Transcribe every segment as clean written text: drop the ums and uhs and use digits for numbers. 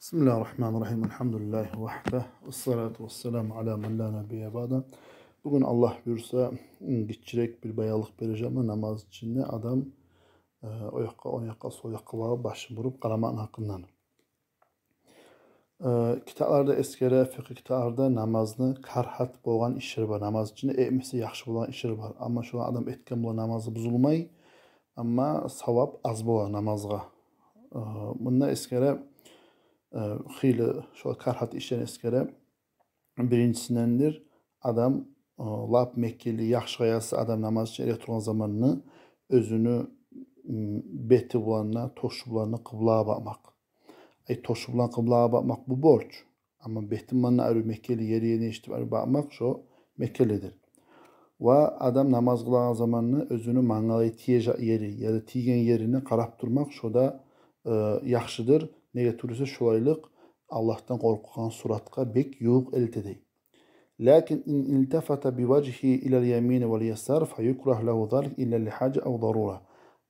Bismillahirrahmanirrahim. Elhamdülillahi vahde. Esselatu vesselamu ala men la nebiyye ba'da. Bugün Allah buyursa gitçirek bir bayalık vereceğim namaz içinde adam o yakka o yakka sol yakka başını vurup kalaman hakkından. Kitaplarda eskere fıkıh kitaplarda namazını karhat boğan işler var. Namaz içinde emisi yaxşı bolan işler var. Ama şu adam etken bolan namazı buzulmay ama savab az bolan namazga. Bunda eskere xeyli şu karhat işlerini eskere birinchisindendir adam lap Mekkeli yaxşı gayası adam namaz için turgan zamanını özünü beti bulanına, toşu bulanına kıblaya bakmak. Toşu bulan kıblaya bakmak bu borç. Ama betin manına arı Mekkeli yeri yeni işitip arı bakmak şu Mekkelidir. Ve adam namaz kılan zamanını özünü mangalayı tiyecek yeri ya da tiyen yerini karap durmak şu da yaxşıdır. Nege turursa şolaylık Allah'tan korkukan suratka bek yoğuk eltedey. Lakin in iltafata bi vecihi ilal yemini vel yesar fe yukrah lehu zalik illa li hace ev darura.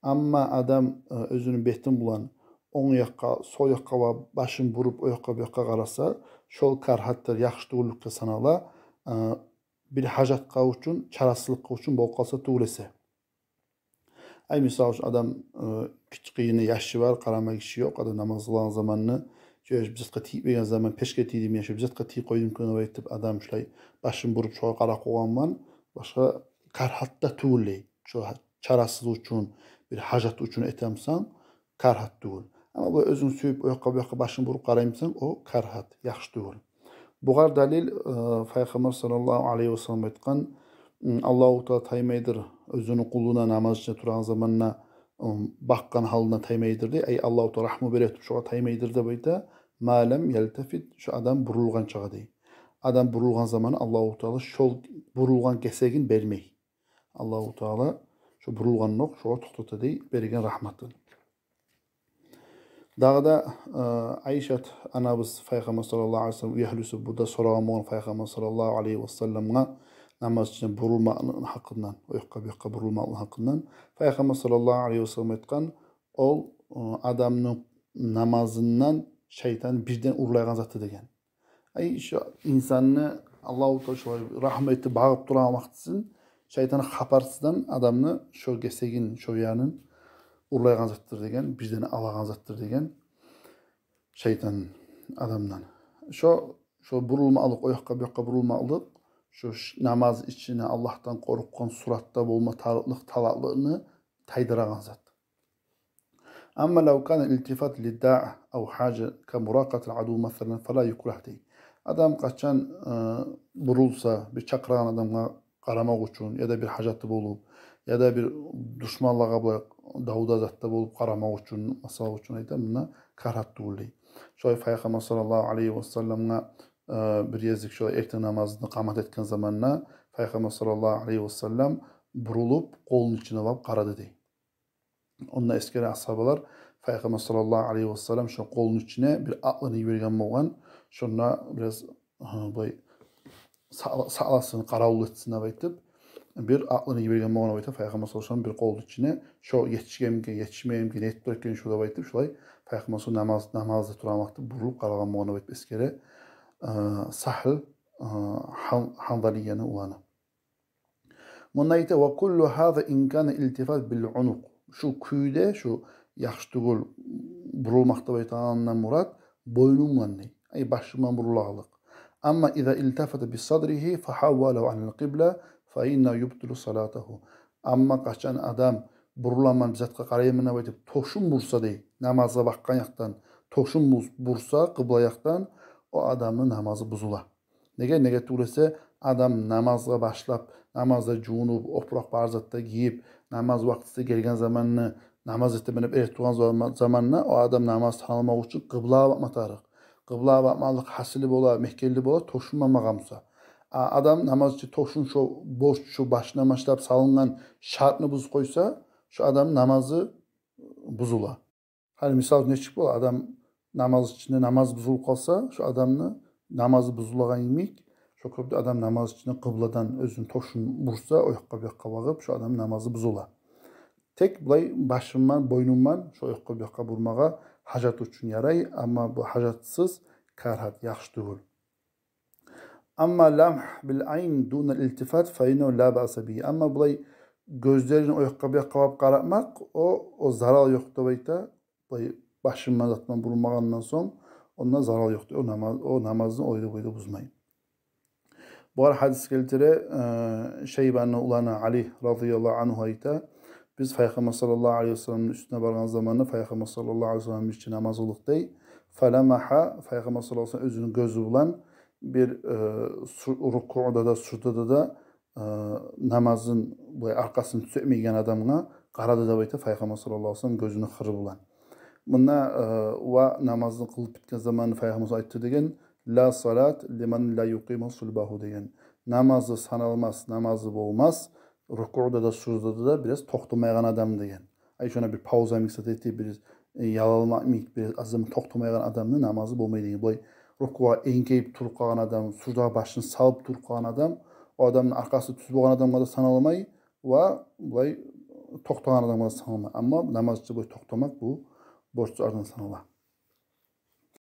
Amma adam özünü betin bulan on yakka, sol yakka ve başın vurup o yakka bir yakka karasa şol karhattır, yaxşı tuğullukta sanala bir hacatka uçun, çarasılıkka uçun bol kalsa tuğlese. Ay misal adam küçük yine yaşlı var, karama kişi yok. Adam namaz kılan zamanını şöyle bize katı bir zaman peşke tiydim yaşıyor. Bize katı koydum konu ve adam şöyle başını vurup şöyle kara koğanman başka karhatta tuğley. Şu çarasız uçun bir hacat uçun etemsen karhat tuğul. Ama bu özün süyüp o yakka başını vurup karayımsan o karhat, yaxşı tuğul. Buğar dalil Peygamber sallallahu aleyhi ve sellem etken Allahu Teala taymaydır özünü kuluna namaz içinde turan zamanına bakkan halına taymaydır diye. Ey Allahu Teala rahmu beretip şoğa taymaydır da böyle malem yeltefit şu adam burulgan çağa değil. Adam burulgan zamanı Allahu Teala şol burulgan kesegin bermey. Allahu Teala şu burulgan nok şoğa tuhtata değil berigen rahmatı. Dağda Ayşat anabız Peygamber sallallahu aleyhi ve sellem üyehlüsü burada soramon Peygamber sallallahu aleyhi ve sellem'e namaz için burulmanın hakkından, o yakka burulmanın hakkından Peygamber sallallahu aleyhi ve sellem etken ol adamın namazından şeytan birden urlaygan zatı degen. Ay şu insanını Allahu Teala rahmeti bağıp duran vaktisin şeytanı xaparsızdan adamını şu gesegin, şu yanın urlaygan zattır degen, birden alagan zattır degen şeytan adamdan. Şu burulmalık, o yakka burulmalık şu namaz içine Allah'tan korkkan suratta bulma talaklığını taydıragan zat. Ama lav kana iltifat lidda'a ev hace ke muraqatil adu mesela fela yukrah dey. Adam kaçan burulsa bir çakragan adamga qaramak üçün ya da bir hacatı bulup ya da bir düşmanlığa Davud'a zatta bulup qaramak üçün, masal üçün aytam buna karhat tuğuley. Şoy Peygamber sallallahu aleyhi ve sellem'e bir yazık şöyle erken namazını kamat etken zamanına Peygamber sallallahu aleyhi ve sellem burulup kolun içine alıp karadı dey. Onunla eskeri ashabalar Peygamber sallallahu aleyhi ve sellem şu kolun içine bir aklını yürüyen boğan şuna biraz böyle sağlasını karavul etsin avaytıp bir aklını yürüyen boğan avaytıp Peygamber sallallahu aleyhi ve sellem bir kolun içine şu yetişmeyeyim ki net bırakın şurada avaytıp şulay Peygamber sallallahu aleyhi ve sellem namazda duramaktı burulup karagan boğan avaytıp eskeri Sahl Hanzaliye'nin ulanı. Bundan ite ve kullu hâze inkâne iltifat bil unuk. Şu küyde şu yaxşıtığıl burulmakta baytanından murat boynumdan ne? Ay başımdan burulağılık. Ama iza iltafata bis sadrihi fahavvalehu anil qibla fa inna yubtilu salatahu. Ama kaçan adam burulaman bizatka qarayımına baytıp toşun bursa dey. Namaza bakkan yaktan toşun bursa kıbla yaktan o adamın namazı buzula. Nege tuğrese adam namazga başlap, namazda cunup, oprak barzatda giyip, namaz vaktisi gelgen zamanını, namaz etmenip ertuğan zamanına o adam namaz tanımak için kıblaya bakmatarıq. Kıblaya bakmalık hasili bola, mehkelli bola, toşunmamagamsa. Adam namaz için toşun şu başına başlap salıngan şartını buz koysa, şu adam namazı buzula. Hani misal ne çıkıp ola, adam namaz içinde namaz buzul kalsa şu adamını namazı buzulagan yemek şu köpte adam namaz içinde kıbladan özün toşun vursa o yakka bakıp şu adam namazı buzula. Tek bulay başımdan boynumdan şu yakka vurmağa hajat uchun yaray, ammo bu hajatsiz karhat yaxshi tugul. Amma lamh bil ayn duna iltifat fa innahu la ba'sa bihi. Amma bulay gözlerini o yoqqa bu yoqqa qaratmak o zarar yo'q deb ayta. Bulay başından zatman bulunmagandan so'ng ondan zarar yo'q. O namozni o'yda buzmaydi. Bu hadis keltire Şeyban'ın ulana Ali radıyallahu anhu ayta. Biz Peygamber sallallahu aleyhi ve sellem'in üstüne bargan zamanında Peygamber sallallahu aleyhi ve sellem için namaz oluqday. Falamaha Peygamber sallallahu aleyhi ve sellem özünün gözü bulan bir rukuda da sujudada da namazın bu arkasını sökmeyen adamına qaradı da ayta Peygamber sallallahu aleyhi ve sellem gözünü xırı bulan. Bunda va namazını qılıp bitken zamanında Peygamber aytdı degen la salat liman la yuqima sulbahu degen. Namazı sanalmaz, namazı bolmaz. Rukuda da sujudada da biraz toxtamayan adam degen. Ay şuna bir pauza miksat etdi, bir yalalmak bir azım toxtamayan adamın namazı bolmaydı degen. Boy rukuğa enkeyip turup qalan adam, sujuda başını salıp turup qalan adam, o adamın arkası tüz bolgan adamga da sanalmay va bulay toxtagan adamga da sanalmay. Amma namazçı boy toxtamak bu borçlu ardan sanala.